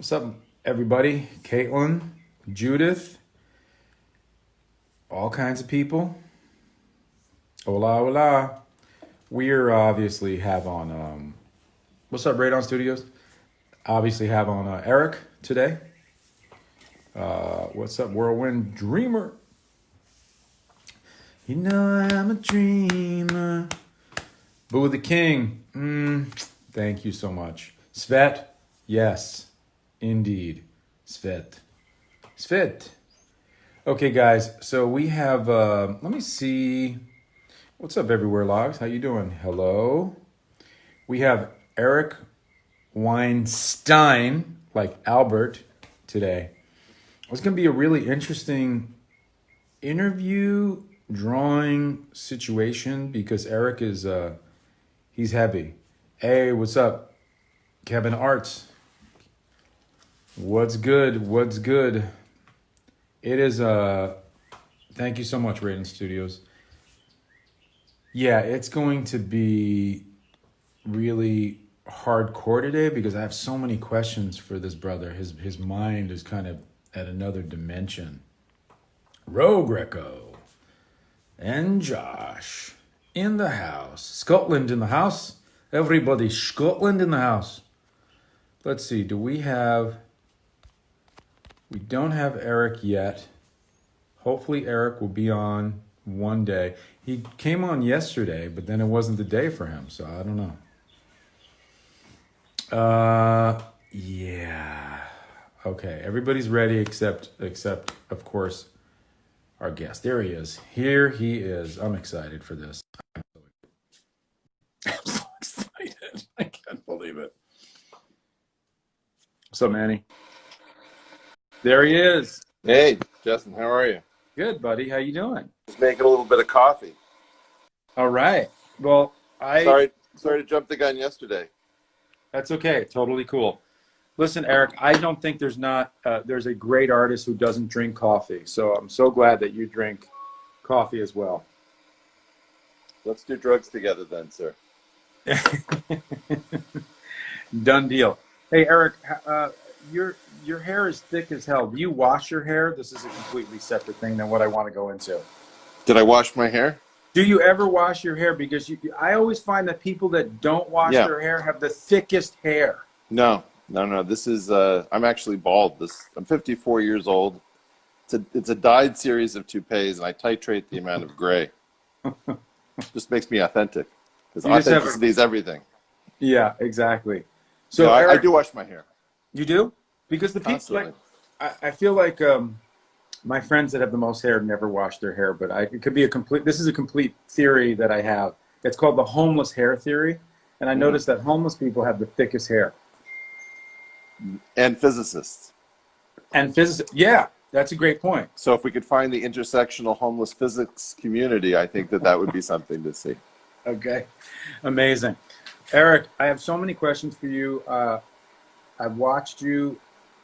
What's up, everybody? Caitlin, Judith, all kinds of people. Hola, hola. We're obviously have on, what's up, Radon Studios? Obviously have on Eric today. What's up, Whirlwind Dreamer? You know I'm a dreamer. Boo the King. Thank you so much. Svet, yes, indeed. Svet. Svet. Okay, guys. So we have. Let me see. What's up, everywhere, logs? How you doing? Hello. We have Eric Weinstein, like Albert, today. It's going to be a really interesting interview drawing situation because Eric is he's heavy. Hey, what's up, Kevin Arts? What's good? What's good? It is Thank you so much, Raiden Studios. Yeah, it's going to be really hardcore today because I have so many questions for this brother. His mind is kind of at another dimension. Ro Greco and Josh in the house. Scotland in the house. Everybody, Scotland in the house. Let's see, we don't have Eric yet. Hopefully Eric will be on one day. He came on yesterday, but then it wasn't the day for him, so I don't know. Yeah. Okay, everybody's ready except of course our guest. There he is. Here he is. I'm excited for this. I'm so excited. I can't believe it. What's up, Manny? There he is. Hey, Justin, how are you? Good, buddy. How you doing? Just making a little bit of coffee. All right. Well, Sorry to jump the gun yesterday. That's okay. Totally cool. Listen, Eric, I don't think there's a great artist who doesn't drink coffee. So I'm so glad that you drink coffee as well. Let's do drugs together then, sir. Done deal. Hey, Eric, your hair is thick as hell. Do you wash your hair? This is a completely separate thing than what I want to go into. Did I wash my hair? Do you ever wash your hair? Because I always find that people that don't wash their hair have the thickest hair. No. This is I'm actually bald. I'm 54 years old. It's a dyed series of toupees, and I titrate the amount of gray. Just makes me authentic. Because authenticity is everything. Yeah, exactly. So no, Eric, I do wash my hair. You do? Because the people, like, I feel like my friends that have the most hair never wash their hair, but it could be this is a complete theory that I have. It's called the homeless hair theory. And I noticed that homeless people have the thickest hair. And physicists. Yeah, that's a great point. So if we could find the intersectional homeless physics community, I think that would be something to see. Okay, amazing. Eric, I have so many questions for you. I've watched you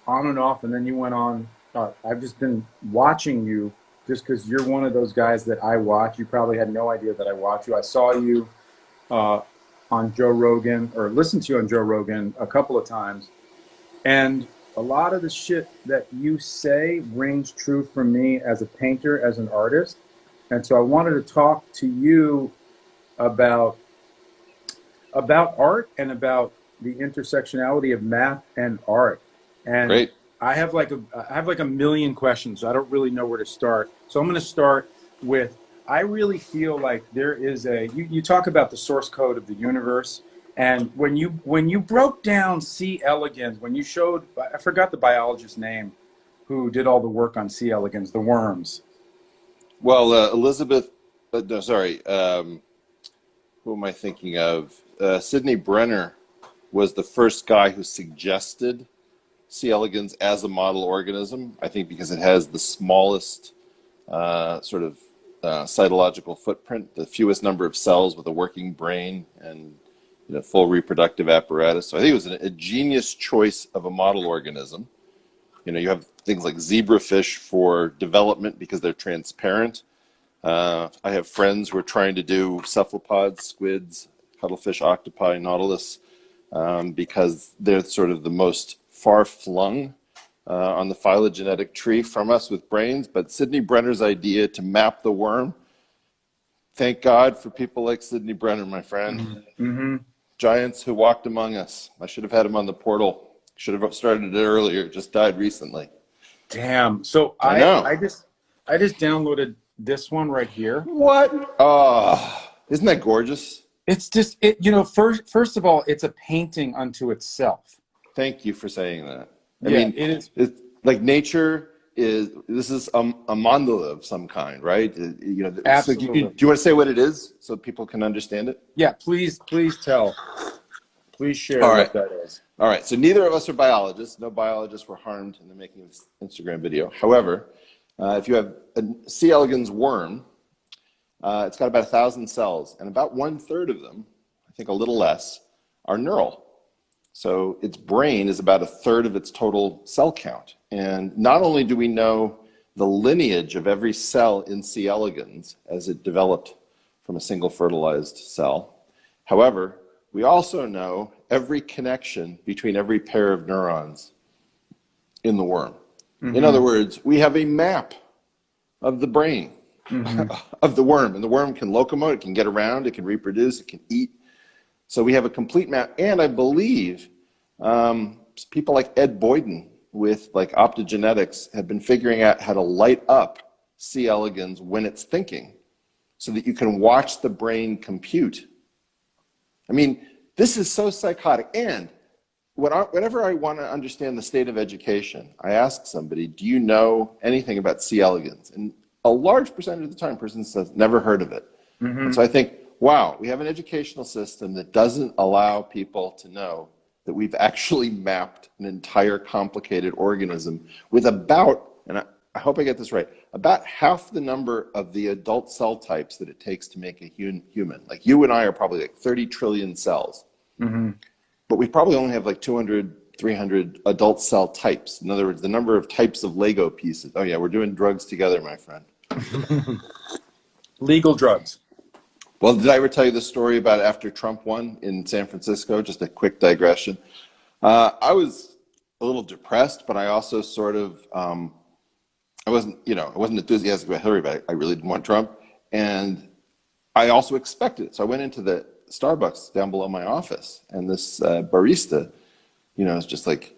on and off, and then you went on. I've just been watching you just because you're one of those guys that I watch. You probably had no idea that I watch you. I saw you on Joe Rogan, or listened to you on Joe Rogan a couple of times. And a lot of the shit that you say rings true for me as a painter, as an artist. And so I wanted to talk to you about art and about the intersectionality of math and art. And Great. I have like a million questions. So I don't really know where to start. So I'm going to start with, I really feel like there is you talk about the source code of the universe. And when you broke down C. elegans, when you showed, I forgot the biologist's name who did all the work on C. elegans, the worms. Well, Elizabeth, no, sorry. Who am I thinking of? Sidney Brenner was the first guy who suggested C. elegans as a model organism. I think because it has the smallest cytological footprint, the fewest number of cells with a working brain and full reproductive apparatus. So I think it was a genius choice of a model organism. You have things like zebrafish for development because they're transparent. I have friends who are trying to do cephalopods, squids, cuttlefish, octopi, nautilus, because they're sort of the most far flung on the phylogenetic tree from us with brains, but Sidney Brenner's idea to map the worm, thank God for people like Sidney Brenner, my friend. Mm-hmm. Giants who walked among us. I should have had him on the portal. Should have started it earlier. Just died recently. Damn. So I know. I just downloaded this one right here. What? Oh, isn't that gorgeous? It's just it. You know, first of all, it's a painting unto itself. Thank you for saying that. I Yeah, mean, it is. it's like nature is. This is a mandala of some kind, right? You know. So do Absolutely. you want to say what it is so people can understand it? Yeah, please tell. Please share All right. what that is. All right. So neither of us are biologists. No biologists were harmed in the making of this Instagram video. However, if you have a C. elegans worm, it's got about 1,000 cells, and about 1/3 of them, I think a little less, are neural. So its brain is about 1/3 of its total cell count. And not only do we know the lineage of every cell in C. elegans as it developed from a single fertilized cell, however, we also know every connection between every pair of neurons in the worm. Mm-hmm. In other words, we have a map of the brain of the worm. And the worm can locomote, it can get around, it can reproduce, it can eat. So we have a complete map. And I believe people like Ed Boyden with like optogenetics have been figuring out how to light up C. elegans when it's thinking so that you can watch the brain compute. I mean, this is so psychotic. And whenever I want to understand the state of education, I ask somebody, do you know anything about C. elegans? And a large percentage of the time, a person says, never heard of it. Mm-hmm. And so I think, wow, we have an educational system that doesn't allow people to know that we've actually mapped an entire complicated organism with about, and I hope I get this right, about half the number of the adult cell types that it takes to make a human. Like you and I are probably like 30 trillion cells. Mm-hmm. But we probably only have like 200, 300 adult cell types. In other words, the number of types of Lego pieces. Oh yeah, we're doing drugs together, my friend. Legal drugs. Well, did I ever tell you the story about after Trump won in San Francisco? Just a quick digression. I was a little depressed, but I also sort of, I wasn't enthusiastic about Hillary, but I really didn't want Trump. And I also expected it. So I went into the Starbucks down below my office, and this barista, is just like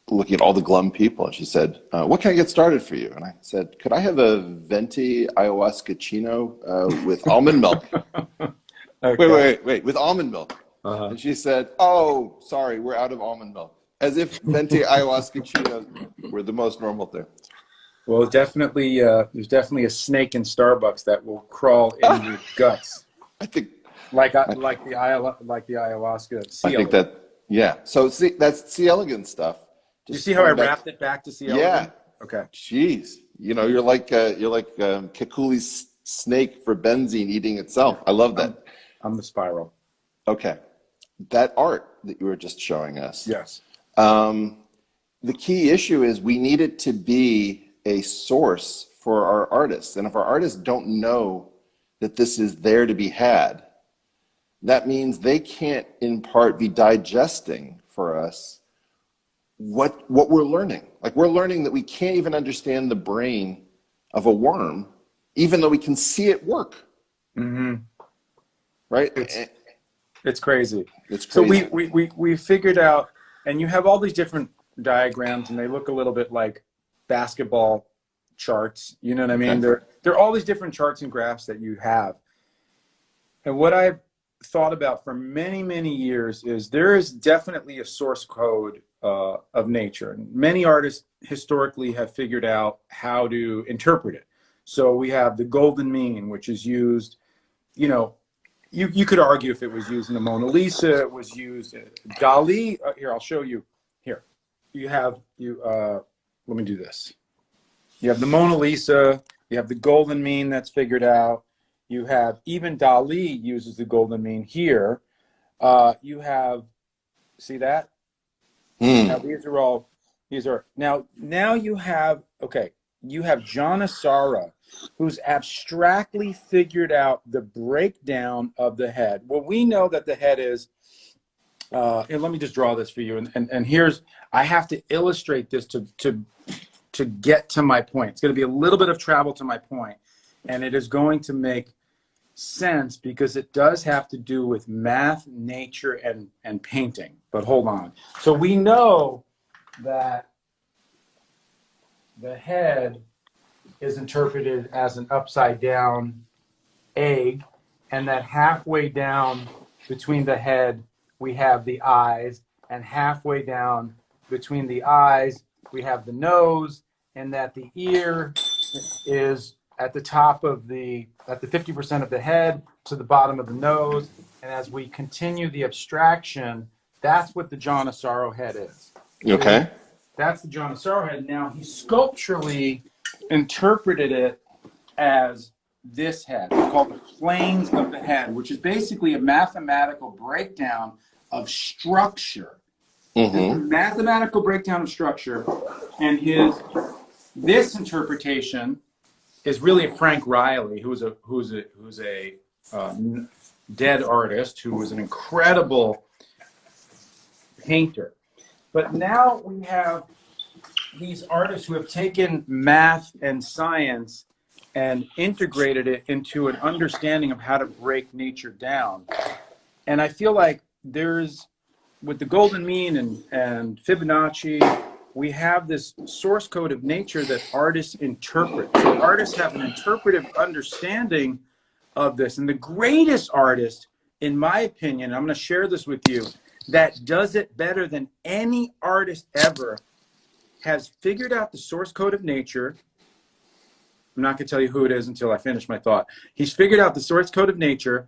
looking at all the glum people, and she said, "What can I get started for you?" And I said, "Could I have a venti ayahuasca with almond milk?" Okay. Wait, with almond milk. Uh-huh. And she said, "Oh, sorry, we're out of almond milk," as if venti ayahuasca were the most normal thing. Well, definitely, there's definitely a snake in Starbucks that will crawl in your guts. I think, like the ayahuasca. I think that, yeah. So see, that's C. elegans stuff. You see how I wrapped it back to C. elegans? Yeah. Okay. Jeez, you're like Kekule's snake for benzene eating itself. I love that. I'm the spiral. Okay, that art that you were just showing us. Yes. The key issue is we need it to be a source for our artists, and if our artists don't know that this is there to be had, that means they can't in part be digesting for us what we're learning. Like we're learning that we can't even understand the brain of a worm, even though we can see it work. Mm-hmm. Right? It's crazy. It's crazy. So we figured out, and you have all these different diagrams, and they look a little bit like basketball charts. You know what I mean? Okay. There are all these different charts and graphs that you have. And what I've thought about for many, many years is there is definitely a source code of nature. And many artists historically have figured out how to interpret it. So we have the golden mean, which is used, you could argue if it was used in the Mona Lisa, it was used in Dali. Here, I'll show you. Here, let me do this. You have the Mona Lisa, you have the golden mean that's figured out. You have, even Dali uses the golden mean here. You have, see that? Now now you have, you have John Asara, who's abstractly figured out the breakdown of the head. Well, we know that the head is and let me just draw this for you. And here's, I have to illustrate this to get to my point. It's going to be a little bit of travel to my point, and it is going to make sense because it does have to do with math, nature, and painting. But hold on. So we know that the head is interpreted as an upside down egg, and that halfway down between the head we have the eyes, and halfway down between the eyes we have the nose, and that the ear is at the top of at the 50% of the head to the bottom of the nose. And as we continue the abstraction, that's what the John Asaro head is. Okay. That's the John Asaro head. Now, he sculpturally interpreted it as this head. It's called the planes of the head, which is basically a mathematical breakdown of structure. Mm-hmm. Mathematical breakdown of structure, and this interpretation is really Frank Riley, who's a dead artist who was an incredible painter. But now we have these artists who have taken math and science and integrated it into an understanding of how to break nature down. And I feel like there's, with the golden mean and Fibonacci, we have this source code of nature that artists interpret. So artists have an interpretive understanding of this. And the greatest artist, in my opinion, I'm going to share this with you, that does it better than any artist ever, has figured out the source code of nature. I'm not going to tell you who it is until I finish my thought. He's figured out the source code of nature.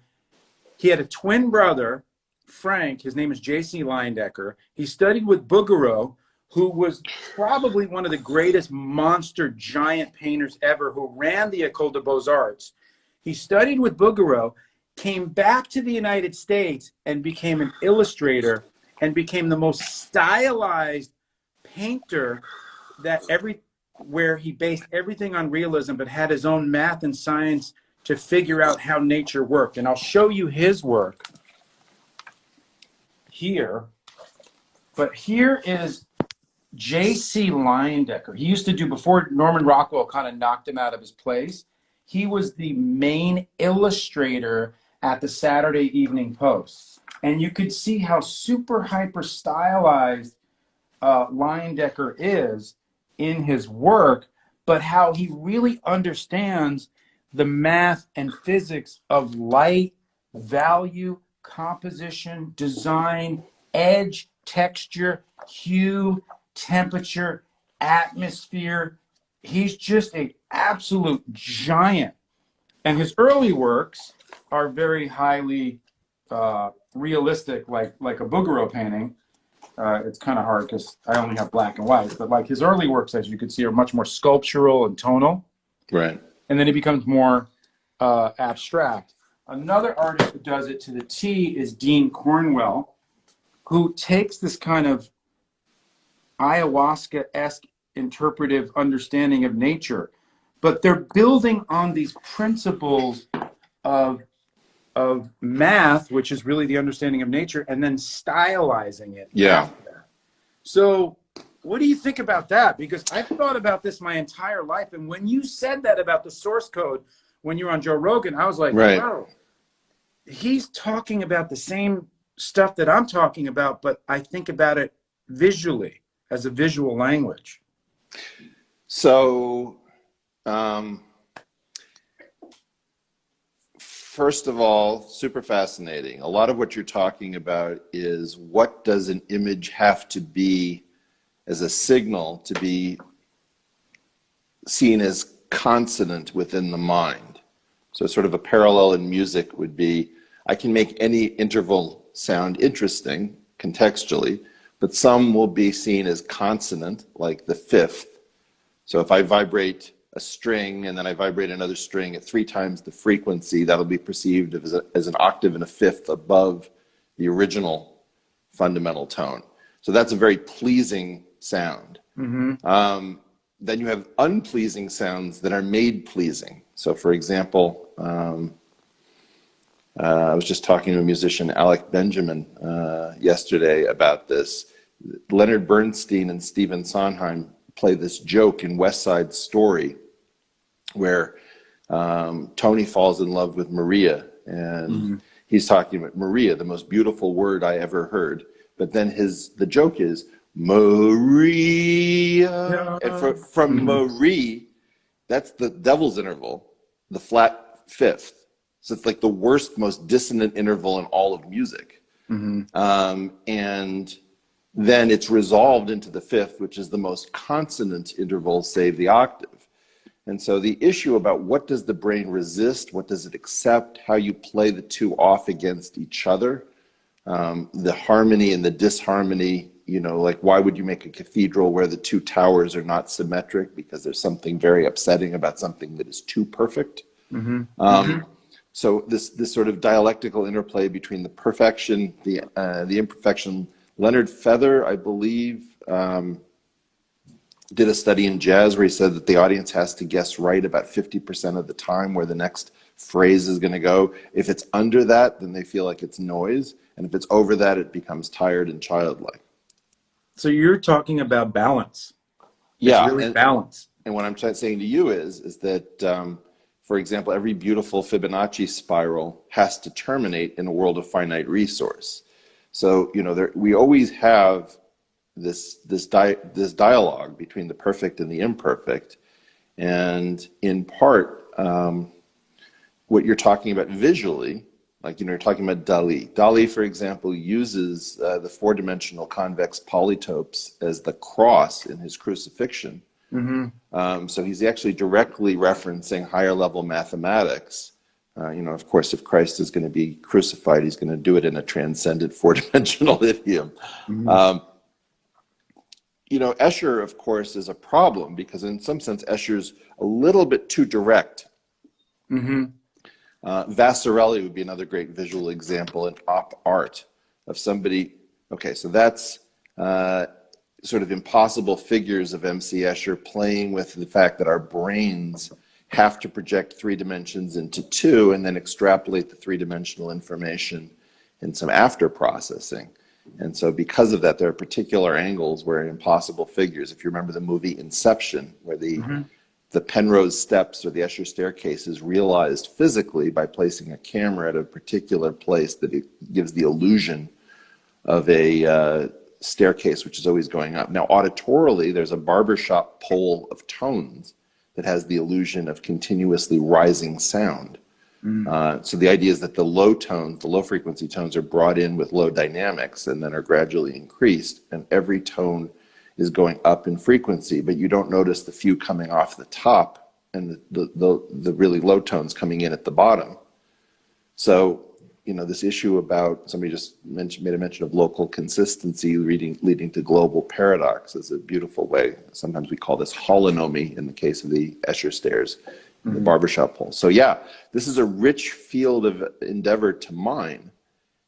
He had a twin brother, Frank. His name is J.C. Leyendecker. He studied with Bouguereau, who was probably one of the greatest monster giant painters ever, who ran the École des Beaux-Arts. He studied with Bouguereau, came back to the United States and became an illustrator and became the most stylized painter where he based everything on realism, but had his own math and science to figure out how nature worked. And I'll show you his work here. But here is J.C. Leyendecker. He used to do, before Norman Rockwell kind of knocked him out of his place, he was the main illustrator at the Saturday Evening Post. And you could see how super hyper stylized Leyendecker is in his work, but how he really understands the math and physics of light, value, composition, design, edge, texture, hue, temperature, atmosphere. He's just an absolute giant. And his early works are very highly realistic, like a Bouguereau painting. It's kind of hard because I only have black and white, but like his early works, as you can see, are much more sculptural and tonal. Right. And then he becomes more abstract. Another artist who does it to the T is Dean Cornwell, who takes this kind of ayahuasca-esque interpretive understanding of nature, but they're building on these principles of math, which is really the understanding of nature, and then stylizing it. Yeah. After. So what do you think about that? Because I've thought about this my entire life. And when you said that about the source code, when you were on Joe Rogan, I was like, right. Wow, he's talking about the same stuff that I'm talking about, but I think about it visually, as a visual language. So, first of all, super fascinating. A lot of what you're talking about is, what does an image have to be as a signal to be seen as consonant within the mind? So sort of a parallel in music would be, I can make any interval sound interesting contextually, but some will be seen as consonant, like the fifth. So if I vibrate a string and then I vibrate another string at 3 times the frequency, that'll be perceived as an octave and a fifth above the original fundamental tone. So that's a very pleasing sound. Mm-hmm. Then you have unpleasing sounds that are made pleasing. So for example, I was just talking to a musician, Alec Benjamin, yesterday about this. Leonard Bernstein and Stephen Sondheim play this joke in West Side Story where Tony falls in love with Maria, and he's talking about Maria, the most beautiful word I ever heard. But then the joke is Maria, and from Marie, that's the devil's interval, the flat fifth. So it's like the worst, most dissonant interval in all of music. And then it's resolved into the fifth, which is the most consonant interval, save the octave. And so the issue about what does the brain resist, what does it accept, how you play the two off against each other, the harmony and the disharmony, you know, like why would you make a cathedral where the two towers are not symmetric? Because there's something very upsetting about something that is too perfect. So this sort of dialectical interplay between the perfection, the imperfection. Leonard Feather, I believe, did a study in jazz where he said that the audience has to guess right about 50% of the time where the next phrase is going to go. If it's under that, then they feel like it's noise. And if it's over that, it becomes tired and childlike. So you're talking about balance. Yeah. It's really balance. And what I'm saying to you is that, for example, every beautiful Fibonacci spiral has to terminate in a world of finite resource. So, you know, we always have this dialogue between the perfect and the imperfect, and in part, what you're talking about visually, like, you know, you're talking about Dali. Dali, for example, uses the four-dimensional convex polytopes as the cross in his crucifixion. So he's actually directly referencing higher level mathematics. You know, of course, if Christ is going to be crucified, he's going to do it in a transcendent four-dimensional idiom. You know, Escher, of course, is a problem because in some sense, Escher's a little bit too direct. Vasarely would be another great visual example in op art of somebody. Okay, so that's sort of impossible figures of M.C. Escher playing with the fact that our brains have to project 3 dimensions into 2 and then extrapolate the 3-dimensional information in some after processing. And so because of that, there are particular angles where impossible figures, if you remember the movie Inception, where the Penrose steps or the Escher staircase is realized physically by placing a camera at a particular place that it gives the illusion of a staircase which is always going up. Now, auditorily, there's a barbershop pole of tones that has the illusion of continuously rising sound. So the idea is that the low tones, the low frequency tones, are brought in with low dynamics and then are gradually increased, and every tone is going up in frequency, but you don't notice the few coming off the top and the really low tones coming in at the bottom. So, you know, this issue about, somebody just made a mention of local consistency leading to global paradox is a beautiful way. Sometimes we call this holonomy in the case of the Escher stairs, the barbershop pole. So yeah, this is a rich field of endeavor to mine.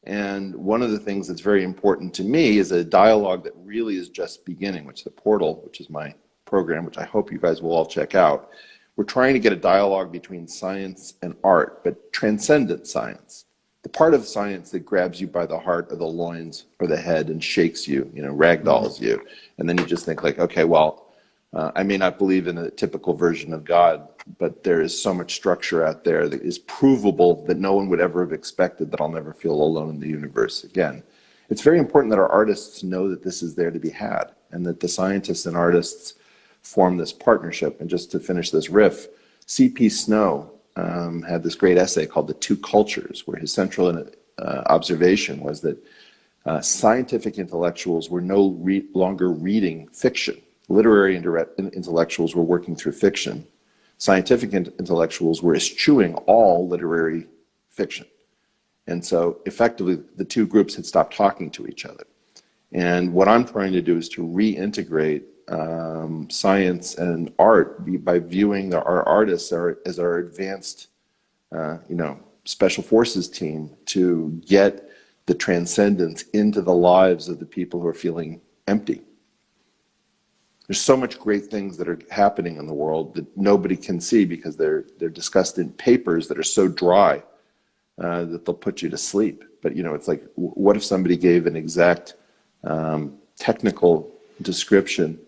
And one of the things that's very important to me is a dialogue that really is just beginning, which the Portal, which is my program, which I hope you guys will all check out. We're trying to get a dialogue between science and art, but transcendent science. The part of science that grabs you by the heart or the loins or the head and shakes you, you know, ragdolls you. And then you just think like, okay, well, I may not believe in a typical version of God, but there is so much structure out there that is provable that no one would ever have expected that I'll never feel alone in the universe again. It's very important that our artists know that this is there to be had and that the scientists and artists form this partnership. And just to finish this riff, C.P. Snow had this great essay called The Two Cultures, where his central observation was that scientific intellectuals were no longer reading fiction. Literary intellectuals were working through fiction. Scientific intellectuals were eschewing all literary fiction. And so effectively, the two groups had stopped talking to each other. And what I'm trying to do is to reintegrate science and art by viewing our artists as our advanced, special forces team to get the transcendence into the lives of the people who are feeling empty. There's so much great things that are happening in the world that nobody can see because they're discussed in papers that are so dry that they'll put you to sleep. But it's like, what if somebody gave an exact technical description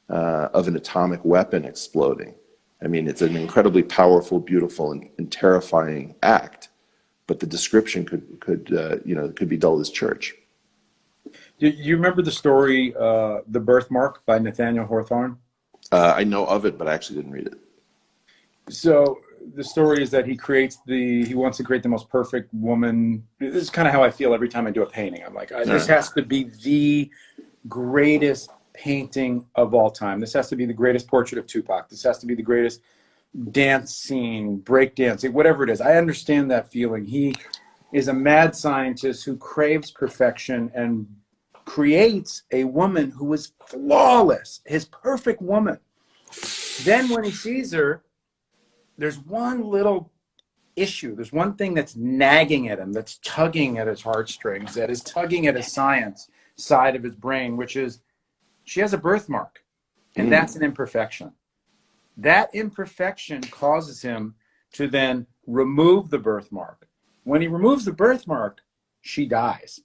of an atomic weapon exploding? I mean, it's an incredibly powerful, beautiful, and terrifying act, but the description could be dull as church. You remember the story, The Birthmark by Nathaniel Hawthorne? I know of it, but I actually didn't read it. So the story is that he wants to create the most perfect woman. This is kind of how I feel every time I do a painting. I'm like, this has to be the greatest painting of all time. This has to be the greatest portrait of Tupac. This has to be the greatest dance scene, break dancing, whatever it is. I understand that feeling. He is a mad scientist who craves perfection and creates a woman who is flawless, his perfect woman. Then when he sees her, there's one little issue. There's one thing that's nagging at him, that's tugging at his heartstrings, that is tugging at his science side of his brain, which is she has a birthmark, and that's an imperfection. That imperfection causes him to then remove the birthmark. When he removes the birthmark, she dies.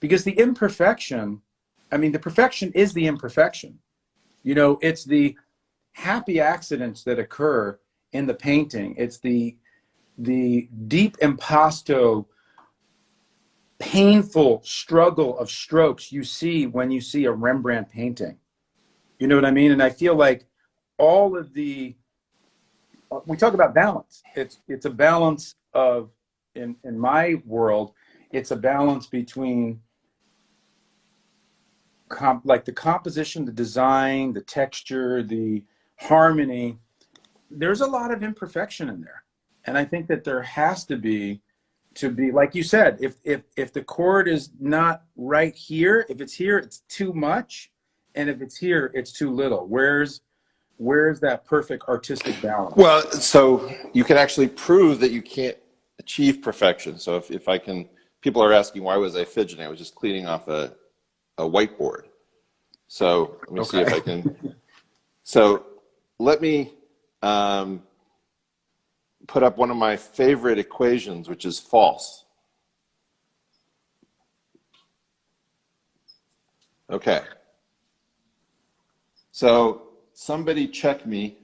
Because the imperfection, the perfection is the imperfection. It's the happy accidents that occur in the painting. It's the deep impasto, painful struggle of strokes you see when you see a Rembrandt painting. You know what I mean? And I feel like all of we talk about balance. It's a balance of, in my world, it's a balance between the composition, the design, the texture, the harmony. There's a lot of imperfection in there. And I think that there has to be, like you said, if the chord is not right here, if it's here, it's too much. And if it's here, it's too little. Where's that perfect artistic balance? Well, so you can actually prove that you can't achieve perfection. So if I can, people are asking, why was I fidgeting? I was just cleaning off a whiteboard. So let me see if I can. So let me put up one of my favorite equations, which is false. Okay. So somebody check me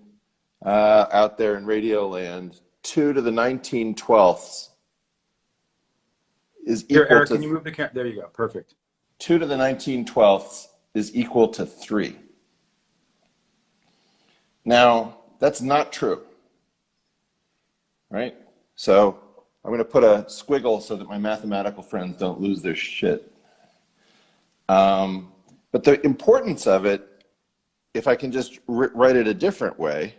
out there in Radio Land. 2 to the 19/12 is equal Eric, to... can you move the camera? There you go. Perfect. 2 to the 19/12 is equal to 3. Now, that's not true, right? So I'm going to put a squiggle so that my mathematical friends don't lose their shit. But the importance of it, if I can just write it a different way.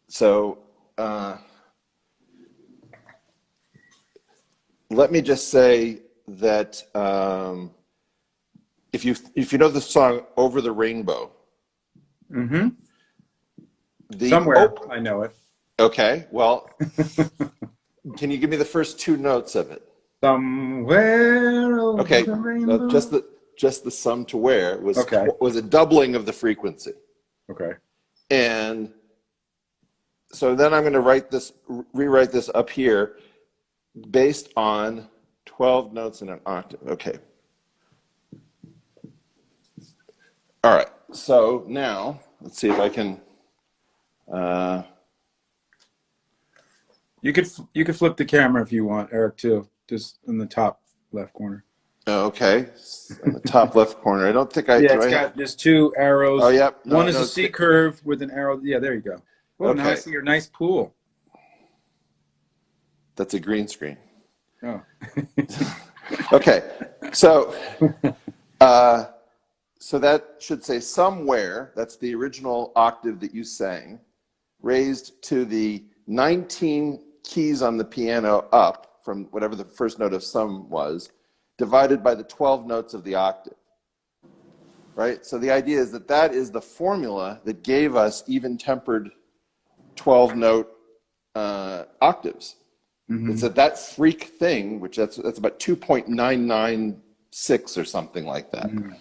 So let me just say that if you know the song "Over the Rainbow," somewhere I know it. Okay, well, can you give me the first 2 notes of it? Somewhere over the rainbow. No, just the sum to where was Okay. was a doubling of the frequency. Okay. And so then I'm going to rewrite this up here based on 12 notes in an octave. Okay. All right. So now let's see if I can. You could flip the camera if you want, Eric, too. Just in the top left corner. Okay, in the top left corner. I don't think I. Yeah, there's 2 arrows. Oh, yep. One is a C curve with an arrow. Yeah, there you go. Oh, okay. Now I see your nice pool. That's a green screen. Oh. Okay, so so that should say somewhere. That's the original octave that you sang, raised to the 19 keys on the piano up from whatever the first note of sum was, divided by the 12 notes of the octave. Right? So the idea is that is the formula that gave us even-tempered 12-note octaves. Mm-hmm. It's that freak thing, which that's about 2.996 or something like that. Mm-hmm.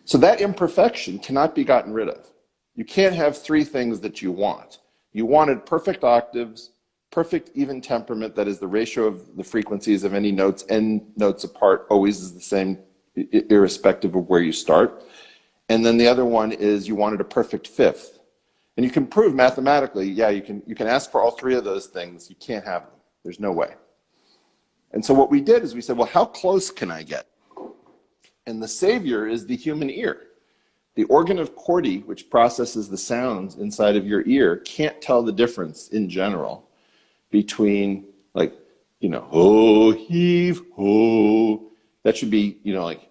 So that imperfection cannot be gotten rid of. You can't have 3 things that you want. You wanted perfect octaves, perfect even temperament, that is the ratio of the frequencies of any notes, n notes apart, always is the same, irrespective of where you start. And then the other one is you wanted a perfect fifth. And you can prove mathematically, yeah, you can ask for all three of those things. You can't have them. There's no way. And so what we did is we said, well, how close can I get? And the savior is the human ear. The organ of Corti, which processes the sounds inside of your ear, can't tell the difference in general between, like, you know, ho, heave, ho. That should be, you know, like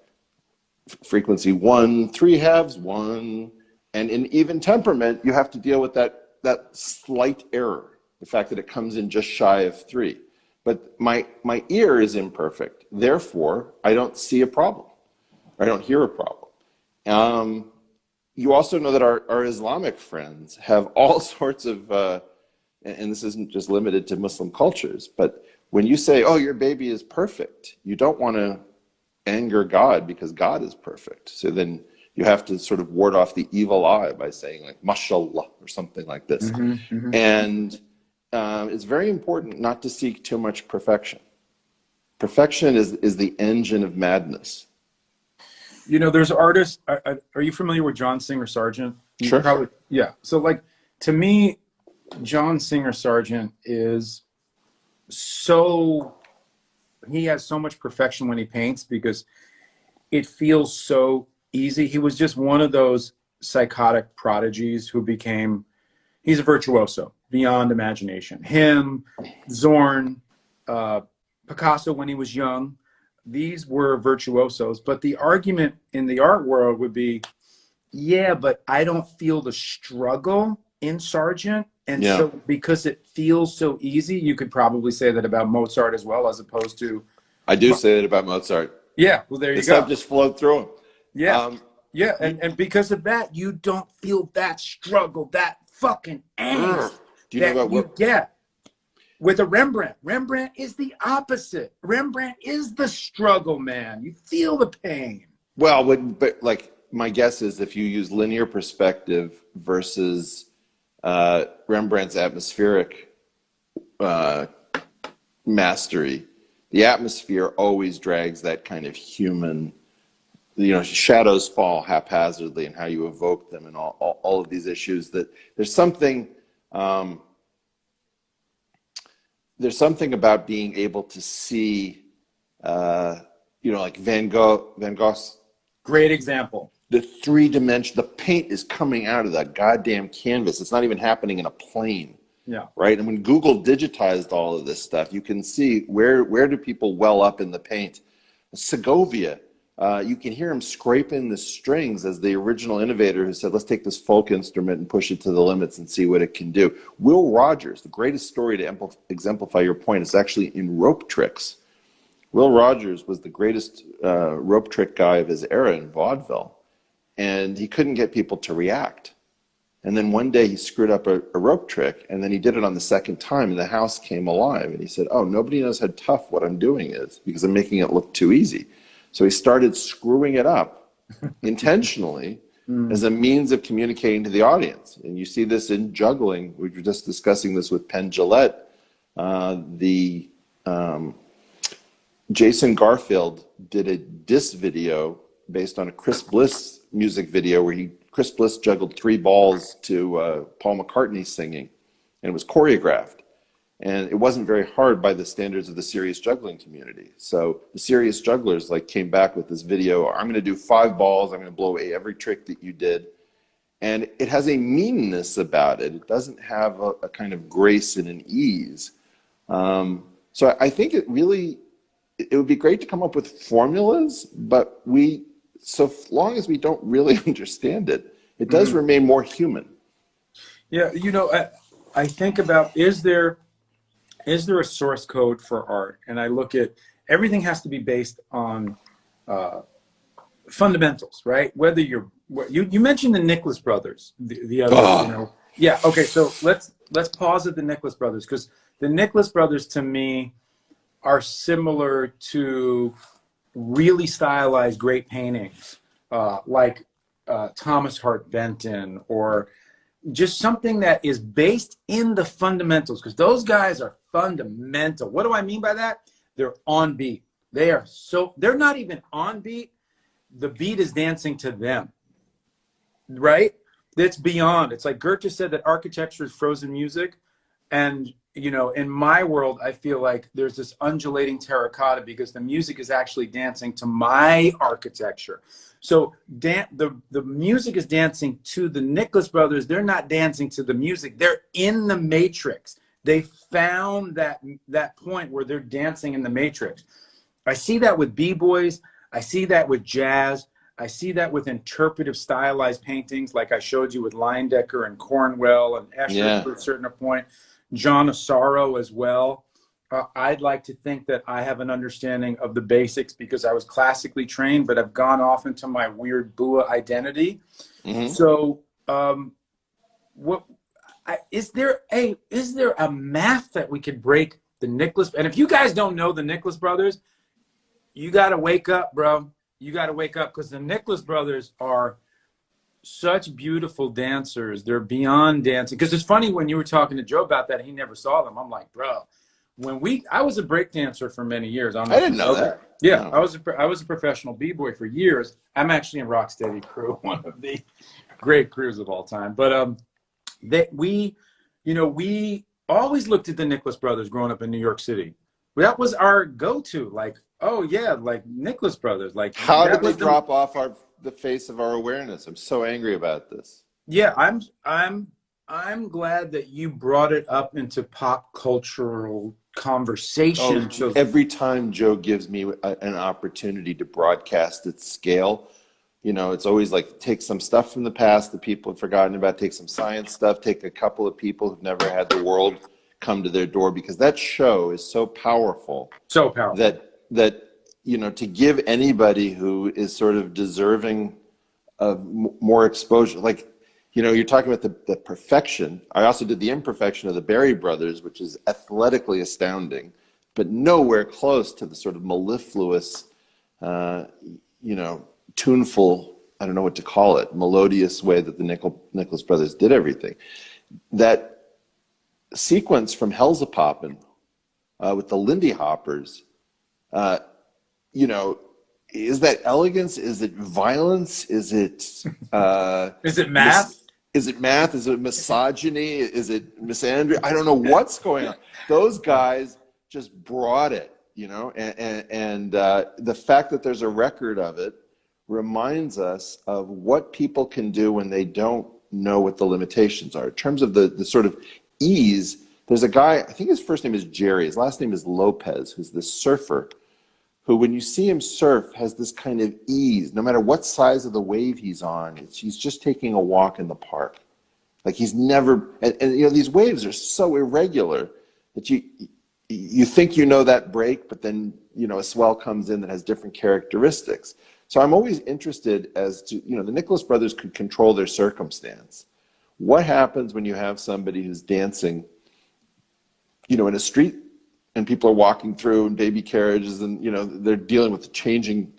frequency 1, 3 halves, 1. And in even temperament, you have to deal with that slight error, the fact that it comes in just shy of 3. But my ear is imperfect. Therefore, I don't see a problem. I don't hear a problem. You also know that our Islamic friends have all sorts of, and this isn't just limited to Muslim cultures, but when you say, oh, your baby is perfect, you don't want to anger God because God is perfect. So then you have to sort of ward off the evil eye by saying, like, mashallah, or something like this. And it's very important not to seek too much perfection. Perfection is the engine of madness. You know, there's artists. Are you familiar with John Singer Sargent? Sure. Probably, yeah. So, like, to me, John Singer Sargent is so, he has so much perfection when he paints because it feels so easy. He was just one of those psychotic prodigies who became, he's a virtuoso beyond imagination. Him, Zorn, Picasso when he was young, these were virtuosos. But the argument in the art world would be, yeah, but I don't feel the struggle in Sargent. And Yeah. so because it feels so easy, you could probably say that about Mozart as well, as opposed to. I do say it about Mozart. Yeah, well, there you The go. stuff just flowed through him. Yeah. Yeah, and because of that, you don't feel that struggle, that fucking angst Do you know that about you what? get with a Rembrandt. Rembrandt is the opposite. Rembrandt is the struggle, man. You feel the pain. Well, but like my guess is if you use linear perspective versus Rembrandt's atmospheric mastery, the atmosphere always drags that kind of human, you know, shadows fall haphazardly and how you evoke them and all of these issues. That there's something about being able to see, you know, like Van Gogh's. Great example. The three-dimension, the paint is coming out of that goddamn canvas. It's not even happening in a plane. Yeah. Right. And when Google digitized all of this stuff, you can see where do people well up in the paint. Segovia, you can hear him scraping the strings as the original innovator who said, let's take this folk instrument and push it to the limits and see what it can do. Will Rogers, the greatest story to exemplify your point, is actually in rope tricks. Will Rogers was the greatest rope trick guy of his era in vaudeville, and he couldn't get people to react. And then one day he screwed up a rope trick, and then he did it on the second time, and the house came alive. And he said, oh, nobody knows how tough what I'm doing is because I'm making it look too easy. So he started screwing it up intentionally as a means of communicating to the audience. And you see this in juggling. We were just discussing this with Penn Jillette. Jason Garfield did a diss video based on a Chris Bliss music video where Chris Bliss juggled 3 balls to Paul McCartney singing, and it was choreographed. And it wasn't very hard by the standards of the serious juggling community. So the serious jugglers came back with this video, I'm going to do 5 balls, I'm going to blow away every trick that you did. And it has a meanness about it. It doesn't have a kind of grace and an ease. So I think it would be great to come up with formulas, but so long as we don't really understand it, it does remain more human. Yeah, I think about, is there a source code for art? And I look at, everything has to be based on fundamentals, right? Whether you mentioned the Nicholas brothers, the other, yeah. Okay, so let's pause at the Nicholas brothers, because the Nicholas brothers to me are similar to really stylized great paintings, like Thomas Hart Benton or just something that is based in the fundamentals, because those guys are fundamental. What do I mean by that? They're on beat. They're not even on beat. The beat is dancing to them, right? It's beyond. It's like Goethe said that architecture is frozen music. And, in my world, I feel like there's this undulating terracotta because the music is actually dancing to my architecture. So the music is dancing to the Nicholas brothers. They're not dancing to the music. They're in the matrix. They found that point where they're dancing in the matrix. I see that with B-boys. I see that with jazz. I see that with interpretive stylized paintings like I showed you with Leyendecker and Cornwell and Escher to a certain point. John Asaro as well. I'd like to think that I have an understanding of the basics because I was classically trained, but I've gone off into my weird BUA identity. So is there a math that we could break the Nicholas? And if you guys don't know the Nicholas brothers, you got to wake up, bro. You got to wake up, because the Nicholas brothers are such beautiful dancers. They're beyond dancing. Because it's funny, when you were talking to Joe about that, he never saw them. I'm like, bro, I was a break dancer for many years. I didn't know that. Yeah, No. I was a professional b-boy for years. I'm actually in Rocksteady Crew, one of the great crews of all time. But we always looked at the Nicholas brothers growing up in New York City. That was our go-to. Like, oh yeah, like Nicholas brothers. Like, how did they drop off the face of our awareness? I'm so angry about this. Yeah, I'm glad that you brought it up into pop cultural conversation. Every time Joe gives me an opportunity to broadcast at scale, it's always like, take some stuff from the past that people have forgotten about, take some science stuff, take a couple of people who've never had the world come to their door, because that show is so powerful. So powerful. That to give anybody who is sort of deserving of more exposure, like, you're talking about the perfection. I also did the imperfection of the Berry brothers, which is athletically astounding, but nowhere close to the sort of mellifluous, tuneful, I don't know what to call it, melodious way that the Nicholas brothers did everything. That sequence from Hellzapoppin' with the Lindy Hoppers, is that elegance? Is it violence? Is it is it math? Is it math? Is it misogyny? Is it misandry? I don't know what's going on. Those guys just brought it, and the fact that there's a record of it reminds us of what people can do when they don't know what the limitations are. In terms of the sort of ease, there's a guy, I think his first name is Jerry, his last name is Lopez, who's this surfer, who, when you see him surf, has this kind of ease. No matter what size of the wave he's on, he's just taking a walk in the park. Like, he's never, and these waves are so irregular that you think that break, but then, a swell comes in that has different characteristics. So I'm always interested as to, the Nicholas brothers could control their circumstance. What happens when you have somebody who's dancing, in a street, and people are walking through in baby carriages, and they're dealing with changing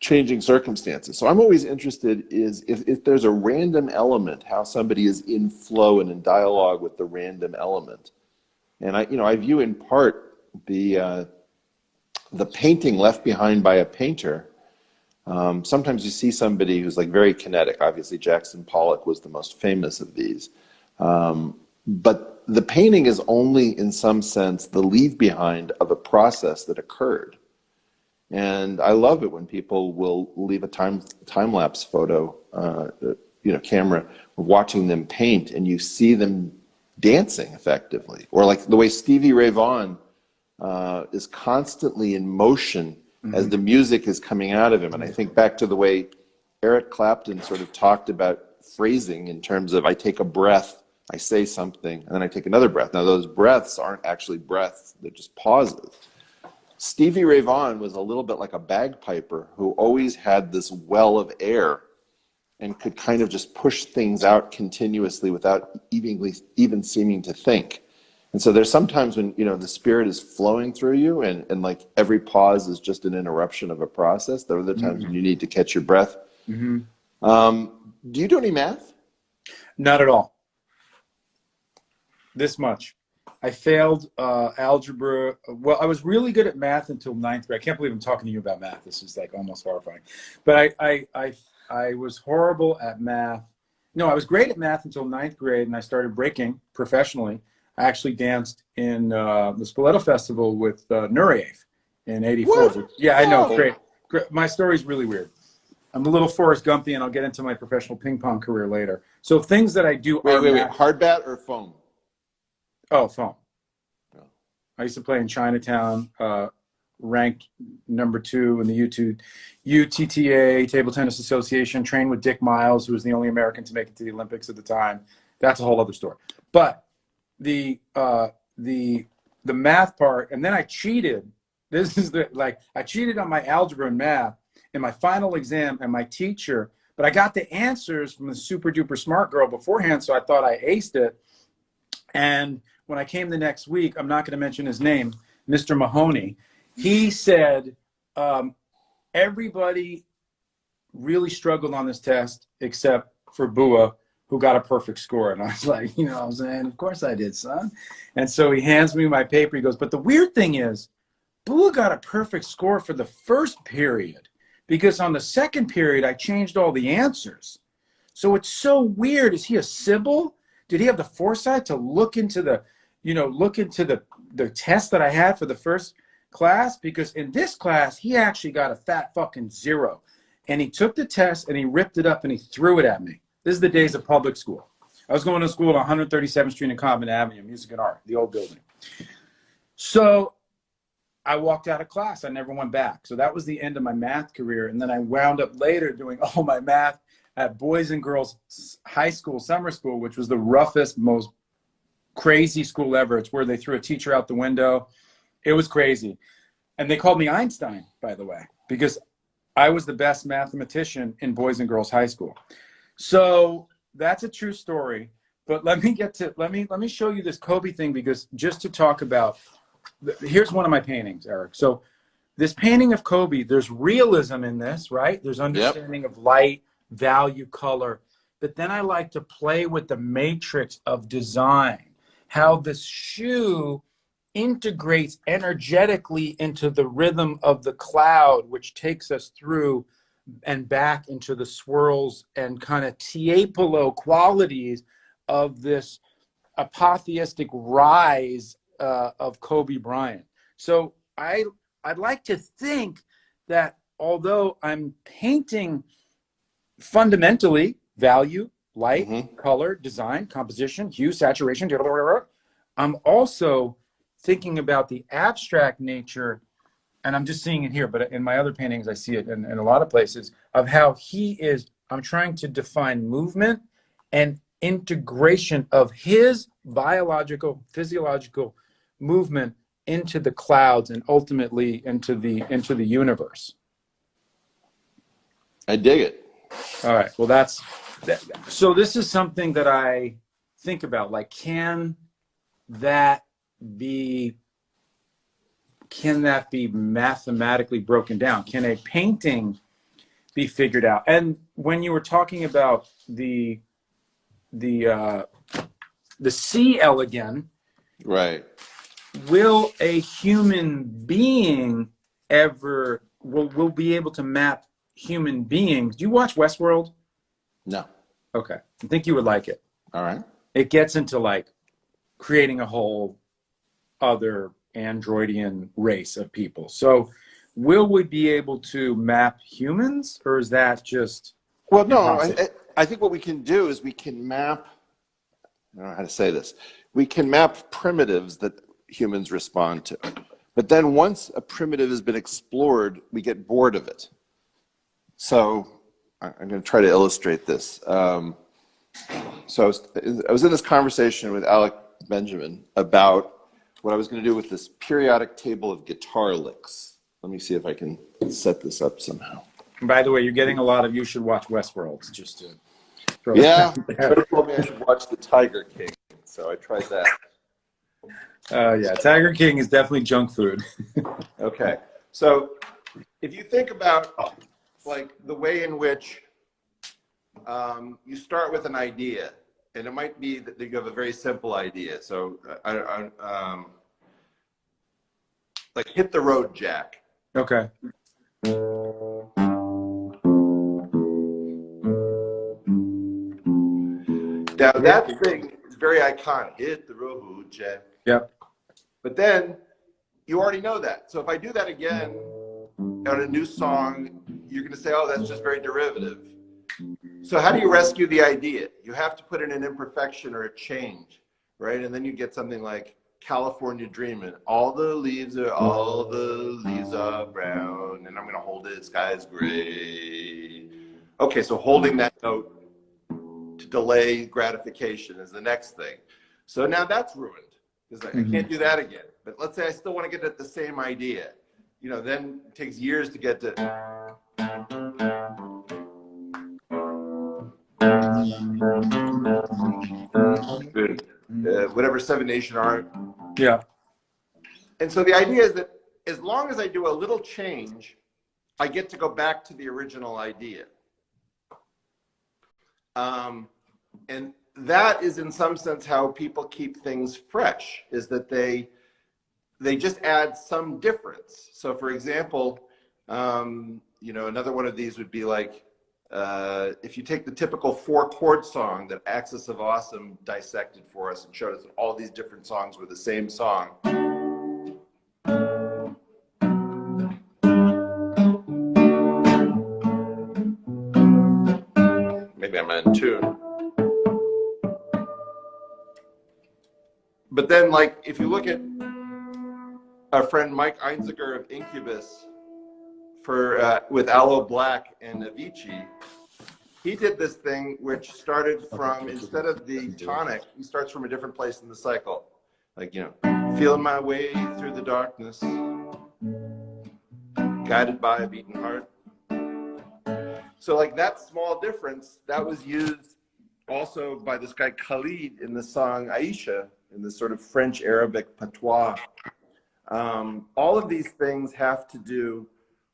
circumstances. So I'm always interested is if there's a random element, how somebody is in flow and in dialogue with the random element. And I view in part the painting left behind by a painter. Sometimes you see somebody who's like very kinetic. Obviously, Jackson Pollock was the most famous of these. But the painting is only, in some sense, the leave behind of a process that occurred. And I love it when people will leave a time-lapse photo, camera, watching them paint, and you see them dancing effectively. Or like the way Stevie Ray Vaughan is constantly in motion as the music is coming out of him. And I think back to the way Eric Clapton sort of talked about phrasing in terms of, I take a breath, I say something, and then I take another breath. Now, those breaths aren't actually breaths, they're just pauses. Stevie Ray Vaughan was a little bit like a bagpiper who always had this well of air and could kind of just push things out continuously without even seeming to think. And so there's sometimes when, the spirit is flowing through you and like every pause is just an interruption of a process. There are other times when you need to catch your breath. Do you do any math? Not at all. this much. I failed algebra. Well, I was really good at math until ninth grade. I can't believe I'm talking to you about math. This is like almost horrifying. But I was horrible at math. No, I was great at math until ninth grade, and I started breaking professionally. I actually danced in the Spoleto Festival with Nureyev in '84. What? Yeah, I know. It's Oh, great. My story's really weird. I'm a little Forrest Gumpy, and I'll get into my professional ping pong career later. So things that I do are wait. math. Hard bat or foam? Oh, phone. No. I used to play in Chinatown, ranked #2 in the UTTA Table Tennis Association, trained with Dick Miles, who was the only American to make it to the Olympics at the time. That's a whole other story. But the math part, and then I cheated. This is I cheated on my algebra and math in my final exam, and my teacher, but I got the answers from the super duper smart girl beforehand, so I thought I aced it. And when I came the next week, I'm not going to mention his name, Mr. Mahoney, he said, everybody really struggled on this test except for BUA, who got a perfect score. And I was like, you know what I'm saying? Of course I did, son. And so he hands me my paper. He goes, but the weird thing is, BUA got a perfect score for the first period because on the second period, I changed all the answers. So it's so weird. Is he a Sybil? Did he have the foresight to look into the test that I had for the first class? Because in this class, he actually got a fat fucking 0. And he took the test and he ripped it up and he threw it at me. This is the days of public school. I was going to school at 137th Street and Common Avenue, Music and Art, the old building. So I walked out of class. I never went back. So that was the end of my math career. And then I wound up later doing all my math at Boys and Girls High School, summer school, which was the roughest, most crazy school ever. It's where they threw a teacher out the window. It was crazy. And they called me Einstein, by the way, because I was the best mathematician in Boys and Girls High School. So that's a true story. But let me show you this Kobe thing, because just to talk about, here's one of my paintings, Eric. So this painting of Kobe, there's realism in this, right? There's understanding of light, value, color. But then I like to play with the matrix of design, how this shoe integrates energetically into the rhythm of the cloud, which takes us through and back into the swirls and kind of Tiepolo qualities of this apotheostic rise of Kobe Bryant. So I'd like to think that although I'm painting fundamentally value, light, color, design, composition, hue, saturation, I'm also thinking about the abstract nature, and I'm just seeing it here, but in my other paintings, I see it in a lot of places, of how I'm trying to define movement and integration of his biological, physiological movement into the clouds and ultimately into the universe. I dig it. All right. Well, so this is something that I think about. Like, can that be mathematically broken down? Can a painting be figured out? And when you were talking about the C elegant, Right. will a human being ever will be able to map human beings? Do you watch Westworld? No. Okay. I think you would like it. All right. It gets into like creating a whole other androidian race of people. So will we be able to map humans, or is that just impossible? I think what we can do is we can map, I don't know how to say this, we can map primitives that humans respond to. But then once a primitive has been explored, we get bored of it. So I'm going to try to illustrate this. So I was in this conversation with Alec Benjamin about what I was going to do with this periodic table of guitar licks. Let me see if I can set this up somehow. By the way, you're getting a lot of you should watch Westworld, just to throw Yeah, that Fred told me I should watch The Tiger King, so I tried that. Yeah, Tiger King is definitely junk food. Okay, so if you think about like the way in which you start with an idea and it might be that you have a very simple idea. So, like hit the road, Jack. Okay. Now that thing is very iconic. Hit the road, Jack. Yep. But then you already know that. So if I do that again on a new song, you're going to say, oh, that's just very derivative. So how do you rescue the idea? You have to put in an imperfection or a change, right? And then you get something like California Dreamin'. All the leaves are brown, and I'm going to hold it, sky's gray. Okay, so holding that note to delay gratification is the next thing. So now that's ruined because I can't do that again. But let's say I still want to get at the same idea. You know, then it takes years to get to. Whatever Seven Nation Art. Yeah. And so the idea is that as long as I do a little change, I get to go back to the original idea. And that is in some sense how people keep things fresh, is that they just add some difference. So for example, you know, another one of these would be like, if you take the typical 4-chord song that Axis of Awesome dissected for us and showed us that all these different songs were the same song. Maybe I'm in tune. But then, like, if you look at our friend Mike Einziger of Incubus for with Aloe Black and Avicii, he did this thing which started from, instead of the tonic, he starts from a different place in the cycle. Like, you know, feeling my way through the darkness, guided by a beating heart. So like that small difference, that was used also by this guy Khalid in the song Aisha, in this sort of French Arabic patois. All of these things have to do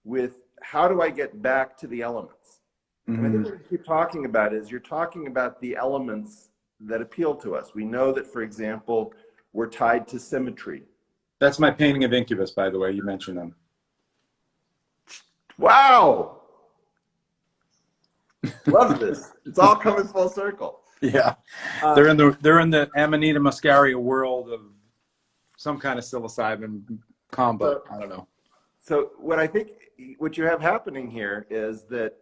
with how do I get back to the elements? And I think what you keep talking about is you're talking about the elements that appeal to us. We know that, for example, we're tied to symmetry. That's my painting of Incubus, by the way. You mentioned them. Wow. Love this. It's all coming full circle. Yeah. They're in the Amanita muscaria world of some kind of psilocybin combo. I don't know. So what I think what you have happening here is that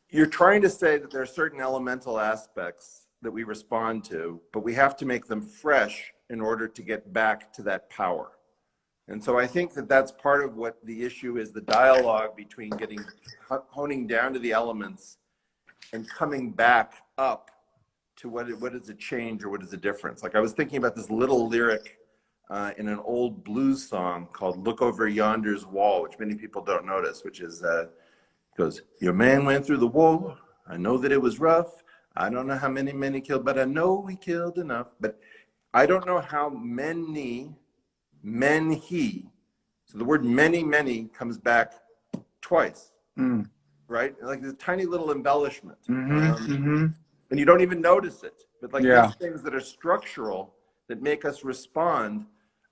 you're trying to say that there are certain elemental aspects that we respond to, but we have to make them fresh in order to get back to that power. And so I think that that's part of what the issue is, the dialogue between honing down to the elements and coming back up to what is a change or what is a difference. Like I was thinking about this little lyric in an old blues song called Look Over Yonder's Wall, which many people don't notice, which is, goes, your man went through the war. I know that it was rough. I don't know how many killed, but I know he killed enough. But I don't know how many men he. So the word many comes back twice, right? Like this tiny little embellishment. And you don't even notice it. But like these things that are structural that make us respond.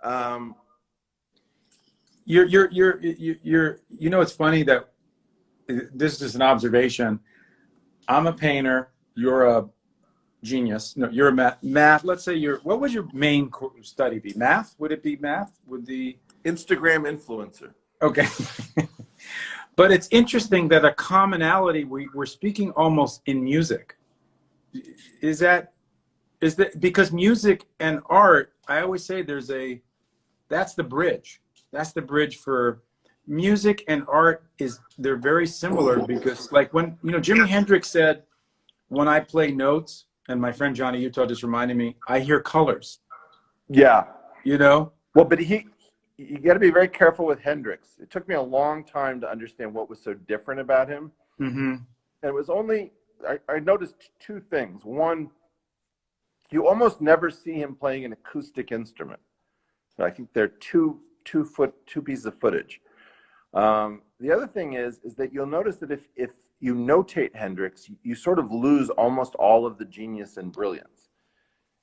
You know, it's funny that this is an observation. I'm a painter. You're a genius. No, you're a math. Let's say what would your main study be? Math? Would it be math? Would the Instagram influencer. Okay. But it's interesting that a commonality, we're speaking almost in music. Is that because music and art, I always say that's the bridge. That's the bridge for music and art. They're very similar because like when, you know, Jimi Hendrix said, when I play notes, and my friend Johnny Utah just reminded me, I hear colors. Yeah. You know? Well, but you got to be very careful with Hendrix. It took me a long time to understand what was so different about him. And it was only, I noticed two things. One, you almost never see him playing an acoustic instrument. I think they're two pieces of footage. The other thing is that you'll notice that you notate Hendrix, you sort of lose almost all of the genius and brilliance.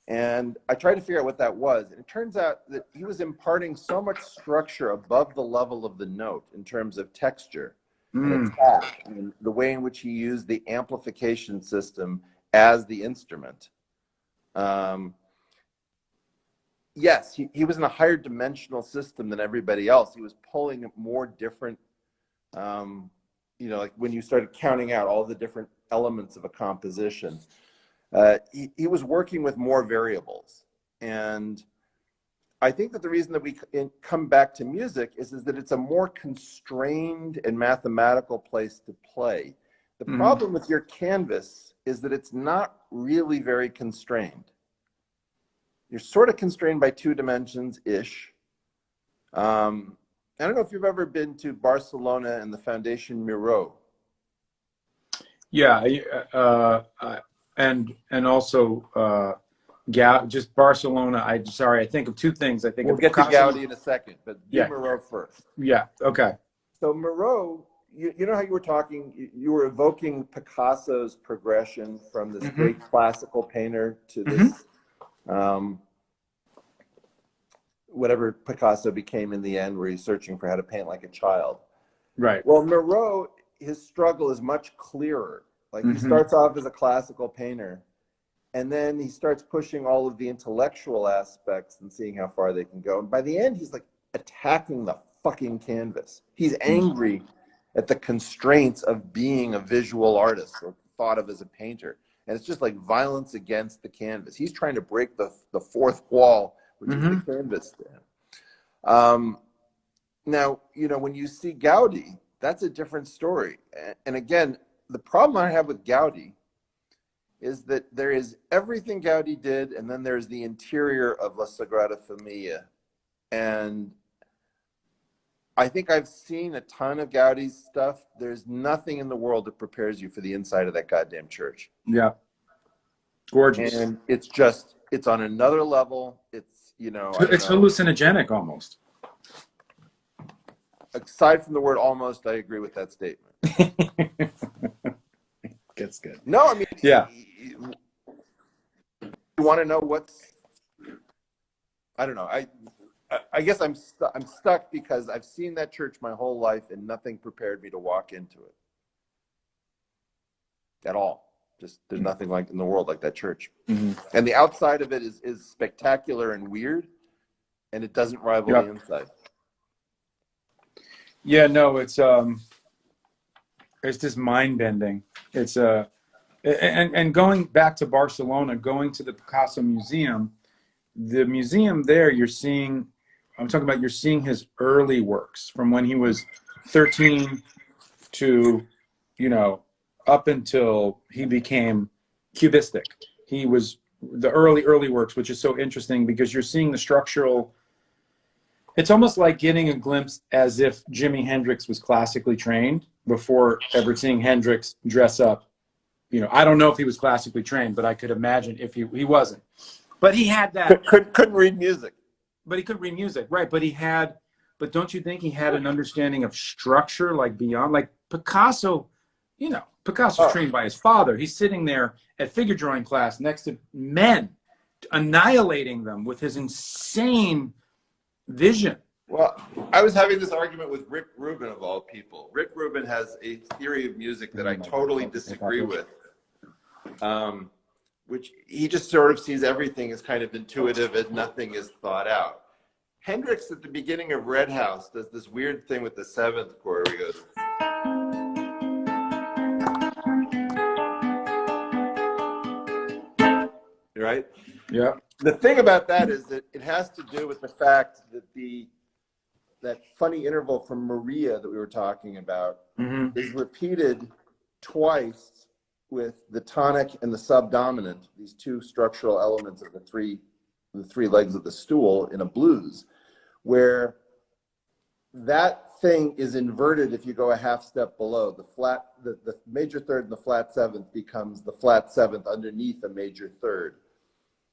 And I tried to figure out what that was. And it turns out that he was imparting so much structure above the level of the note in terms of texture and attack, and the way in which he used the amplification system as the instrument. Yes, he was in a higher dimensional system than everybody else. He was pulling more different, you know, like when you started counting out all the different elements of a composition, he was working with more variables. And I think that the reason that we come back to music is that it's a more constrained and mathematical place to play. The problem with your canvas is that it's not really very constrained. You're sort of constrained by 2 dimensions-ish. I don't know if you've ever been to Barcelona and the Foundation Miro. Yeah, and also just Barcelona. I think of 2 things. I think We'll of get to Picasso. Gaudi in a second, but do Miro first. Yeah. Okay. So Miro, you know how you were talking, you were evoking Picasso's progression from this great classical painter to this, whatever Picasso became in the end, where he's searching for how to paint like a child. Right. Well, Miro, his struggle is much clearer. Like he starts off as a classical painter, and then he starts pushing all of the intellectual aspects and seeing how far they can go. And by the end, he's like attacking the fucking canvas. He's angry at the constraints of being a visual artist or thought of as a painter. And it's just like violence against the canvas. He's trying to break the 4th wall, which is the canvas to him. Now, you know, when you see Gaudi, that's a different story. And again, the problem I have with Gaudi is that there is everything Gaudi did, and then there's the interior of La Sagrada Familia. And I think I've seen a ton of Gaudi's stuff. There's nothing in the world that prepares you for the inside of that goddamn church. Yeah. Gorgeous. And it's just, it's on another level. It's, you know, It's hallucinogenic almost. Aside from the word almost, I agree with that statement. Gets good. No, I mean, yeah. You want to know what's, I don't know. I guess I'm stuck because I've seen that church my whole life and nothing prepared me to walk into it at all. Just there's nothing like in the world like that church. And the outside of it is spectacular and weird, and it doesn't rival the inside. Yeah, no, it's just mind bending. It's and going back to Barcelona, going to the Picasso Museum, the museum there, you're seeing his early works from when he was 13 to, you know, up until he became cubistic. He was the early works, which is so interesting because you're seeing the structural. It's almost like getting a glimpse as if Jimi Hendrix was classically trained before ever seeing Hendrix dress up. You know, I don't know if he was classically trained, but I could imagine if he wasn't. But he had that. Couldn't read music. But he could read music, right? But don't you think he had an understanding of structure, like beyond, like Picasso? You know, Picasso's trained by his father. He's sitting there at figure drawing class next to men, annihilating them with his insane vision. Well, I was having this argument with Rick Rubin, of all people. Rick Rubin has a theory of music that I totally disagree with, which he just sort of sees everything as kind of intuitive and nothing is thought out. Hendrix, at the beginning of Red House, does this weird thing with the 7th chord where he goes... Right? Yeah. The thing about that is that it has to do with the fact that that funny interval from Maria that we were talking about is repeated twice with the tonic and the subdominant, these 2 structural elements of the three legs of the stool in a blues, where that thing is inverted if you go a half step below. The major third and the flat 7th becomes the flat 7th underneath a major third.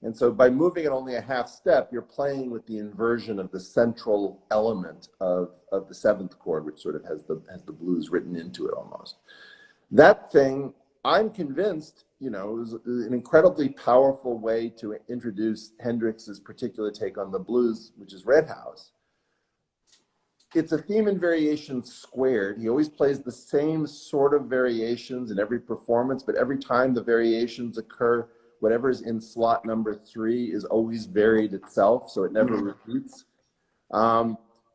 And so by moving it only a half step, you're playing with the inversion of the central element of the 7th chord, which sort of has the blues written into it almost. That thing, I'm convinced, you know, is an incredibly powerful way to introduce Hendrix's particular take on the blues, which is Red House. It's a theme and variation squared. He always plays the same sort of variations in every performance, but every time the variations occur, whatever's in slot number 3 is always varied itself, so it never repeats.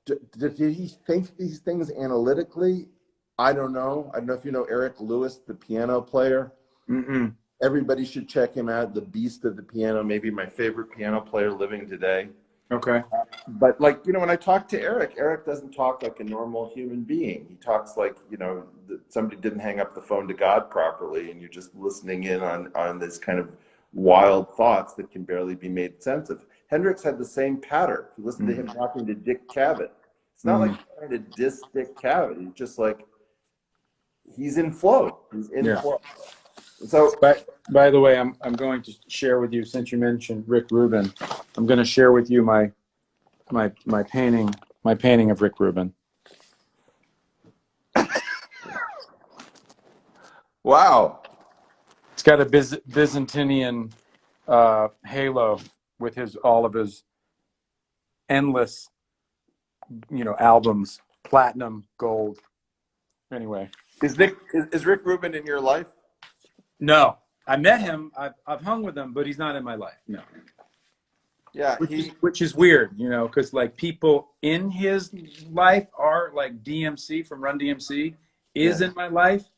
Did he think these things analytically? I don't know. I don't know if you know Eric Lewis, the piano player. Mm-mm. Everybody should check him out. The beast of the piano, maybe my favorite piano player living today. Okay. But like, you know, when I talk to Eric, Eric doesn't talk like a normal human being. He talks like, you know, somebody didn't hang up the phone to God properly, and you're just listening in on this kind of wild thoughts that can barely be made sense of. Hendrix had the same pattern. If you listen to him talking to Dick Cavett, it's not like he's trying to diss Dick Cavett. He's just like, he's in flow. He's in flow. So, by the way, I'm going to share with you, since you mentioned Rick Rubin, I'm going to share with you my painting of Rick Rubin. wow. It's got a Byzantinian halo with all of his endless, you know, albums, platinum, gold. Anyway, Is Rick Rubin in your life? no, I met him. I've hung with him, but he's not in my life. No. Yeah, Which is weird, you know, because like people in his life are like DMC from Run DMC is in my life.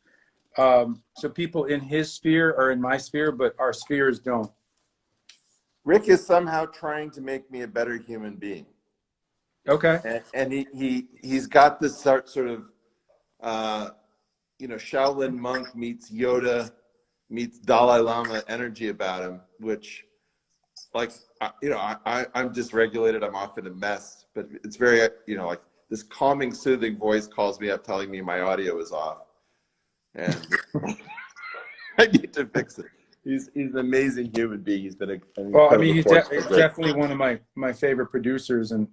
So people in his sphere are in my sphere, but our spheres don't. Rick is somehow trying to make me a better human being. Okay. And he's got this sort of, you know, Shaolin monk meets Yoda meets Dalai Lama energy about him, which, like, you know, I'm dysregulated. I'm often a mess, but it's very, you know, like this calming, soothing voice calls me up telling me my audio is off. And I need to fix it. He's an amazing human being. He's been Well, I mean, he's definitely one of my favorite producers, and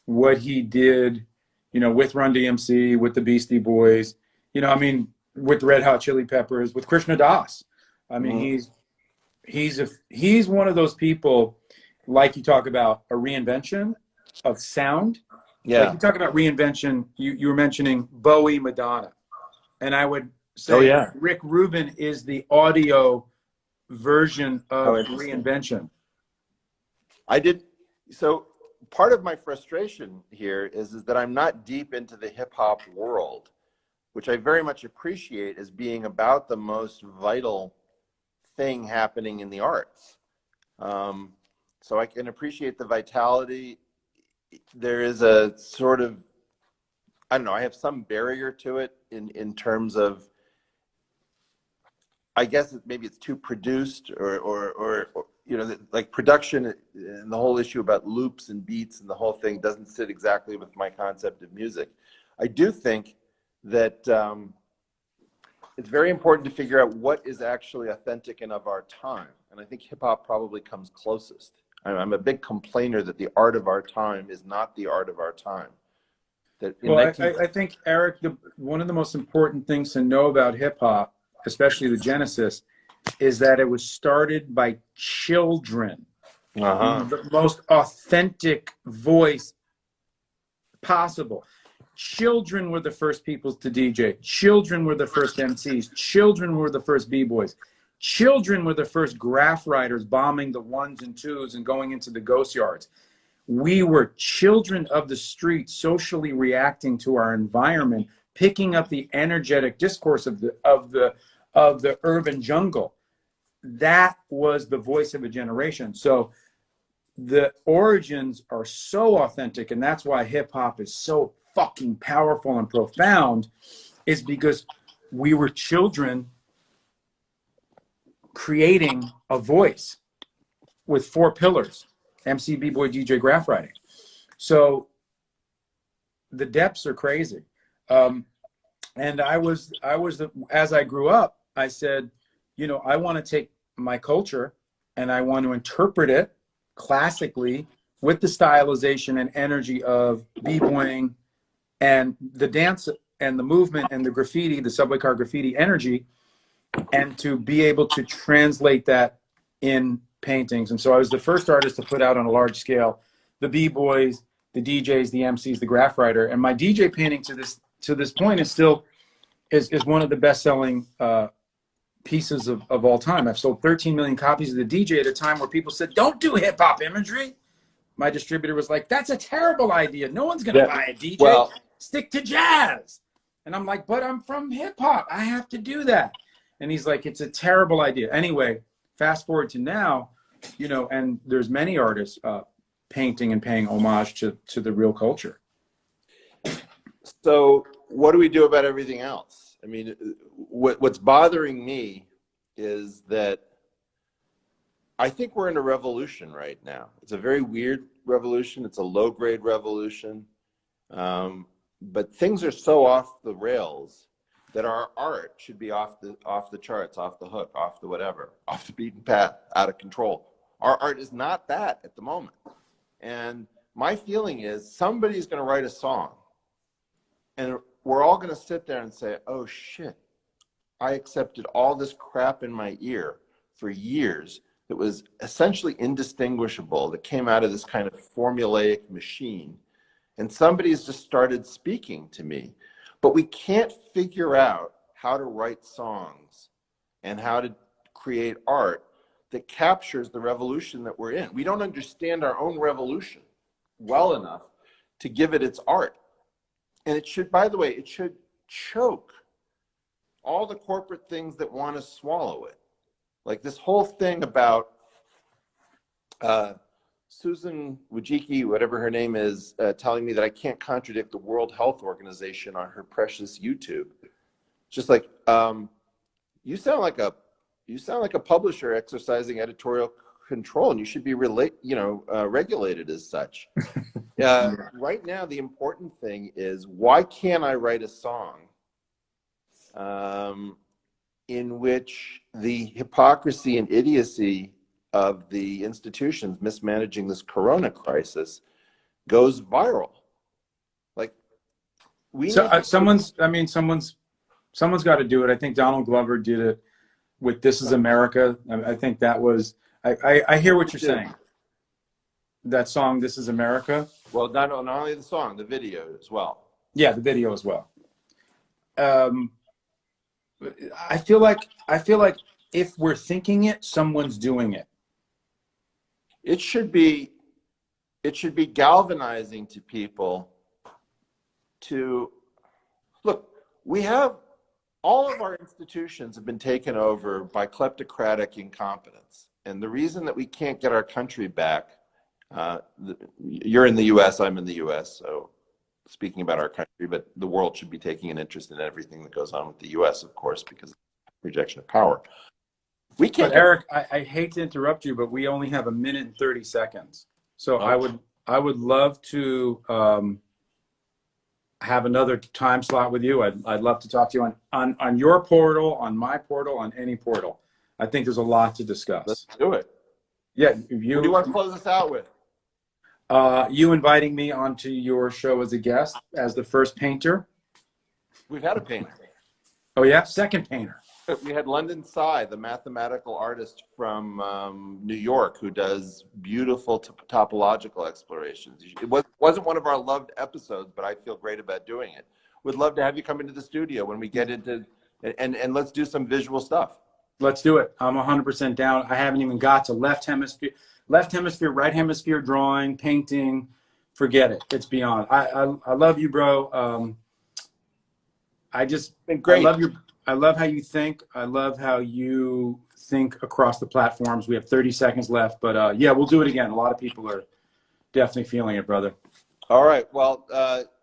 what he did, you know, with Run DMC, with the Beastie Boys, you know, I mean, with Red Hot Chili Peppers, with Krishna Das. I mean, he's one of those people, like you talk about a reinvention of sound. Yeah. Like you talk about reinvention, you were mentioning Bowie, Madonna, and I would say Rick Rubin is the audio version of reinvention. So part of my frustration here is that I'm not deep into the hip hop world, which I very much appreciate as being about the most vital thing happening in the arts. So I can appreciate the vitality. There is a sort of, I don't know, I have some barrier to it in terms of, I guess maybe it's too produced or you know, like production and the whole issue about loops and beats and the whole thing doesn't sit exactly with my concept of music. I do think that it's very important to figure out what is actually authentic and of our time. And I think hip hop probably comes closest. I'm a big complainer that the art of our time is not the art of our time. I think, Eric, one of the most important things to know about hip hop, especially the genesis, is that it was started by children. The most authentic voice possible. Children were the first people to DJ. Children were the first MCs. Children were the first B-boys. Children were the first graph writers bombing the ones and twos and going into the ghost yards. We were children of the street, socially reacting to our environment, picking up the energetic discourse of the urban jungle. That was the voice of a generation. So the origins are so authentic, and that's why hip hop is so fucking powerful and profound, is because we were children creating a voice with 4 pillars: MC, B-boy, DJ, graph writing. So the depths are crazy. And as I grew up, I said, you know, I want to take my culture and I want to interpret it classically with the stylization and energy of b-boying and the dance and the movement and the graffiti, the subway car graffiti energy, and to be able to translate that in paintings. And so I was the first artist to put out on a large scale the b-boys, the DJs, the MCs, the graph writer. And my DJ painting to this point is still is one of the best-selling pieces of all time. I've sold 13 million copies of the DJ at a time where people said, don't do hip-hop imagery. My distributor was like, that's a terrible idea. No one's going to buy a DJ. Well, stick to jazz. And I'm like, but I'm from hip-hop. I have to do that. And he's like, it's a terrible idea. Anyway, fast forward to now, you know, and there's many artists painting and paying homage to the real culture. so what do we do about everything else? I mean, what's bothering me is that I think we're in a revolution right now. It's a very weird revolution. It's a low-grade revolution. But things are so off the rails that our art should be off the charts, off the hook, off the whatever, off the beaten path, out of control. Our art is not that at the moment. And my feeling is somebody's going to write a song, and we're all going to sit there and say, oh shit, I accepted all this crap in my ear for years that was essentially indistinguishable, that came out of this kind of formulaic machine. And somebody's just started speaking to me. But we can't figure out how to write songs and how to create art that captures the revolution that we're in. We don't understand our own revolution well enough to give it its art. And it should, by the way, it should choke all the corporate things that want to swallow it. Like this whole thing about Susan Wojcicki, whatever her name is, telling me that I can't contradict the World Health Organization on her precious YouTube. Just like, you sound like a publisher exercising editorial control, and you should be regulated as such. Right now, the important thing is, why can't I write a song in which the hypocrisy and idiocy of the institutions mismanaging this corona crisis goes viral? Like, someone's got to do it. I think Donald Glover did it with This Is America. I think that was, I hear what you're saying. That song, This Is America. Well, not only the song, the video as well. Yeah, the video as well. I feel like if we're thinking it, someone's doing it. It should be galvanizing to people to look. We have all of our institutions have been taken over by kleptocratic incompetence, and the reason that we can't get our country back. You're in the U.S., I'm in the U.S., so speaking about our country, but the world should be taking an interest in everything that goes on with the U.S., of course, because of projection of power. We can't. But Eric, I hate to interrupt you, but we only have 1 minute and 30 seconds. So I would love to have another time slot with you. I'd love to talk to you on your portal, on my portal, on any portal. I think there's a lot to discuss. Let's do it. Yeah. What do you want to close us out with? You inviting me onto your show as a guest, as the first painter. We've had a painter. Oh yeah, second painter. We had London Sy, the mathematical artist from New York, who does beautiful topological explorations. It wasn't one of our loved episodes, but I feel great about doing it. We'd love to have you come into the studio when we get into, and let's do some visual stuff. Let's do it. I'm 100% down. I haven't even got to left hemisphere, right hemisphere drawing, painting. Forget it. It's beyond. I love you, bro. Been great. I love how you think. I love how you think across the platforms. We have 30 seconds left, but yeah, we'll do it again. A lot of people are definitely feeling it, brother. All right. Well,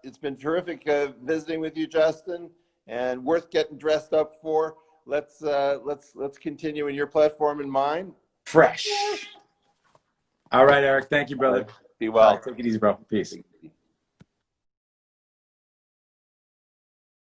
it's been terrific visiting with you, Justin, and worth getting dressed up for. Let's continue in your platform and mine. Fresh. All right, Eric. Thank you, brother. Be well. Right, take it easy, bro. Peace.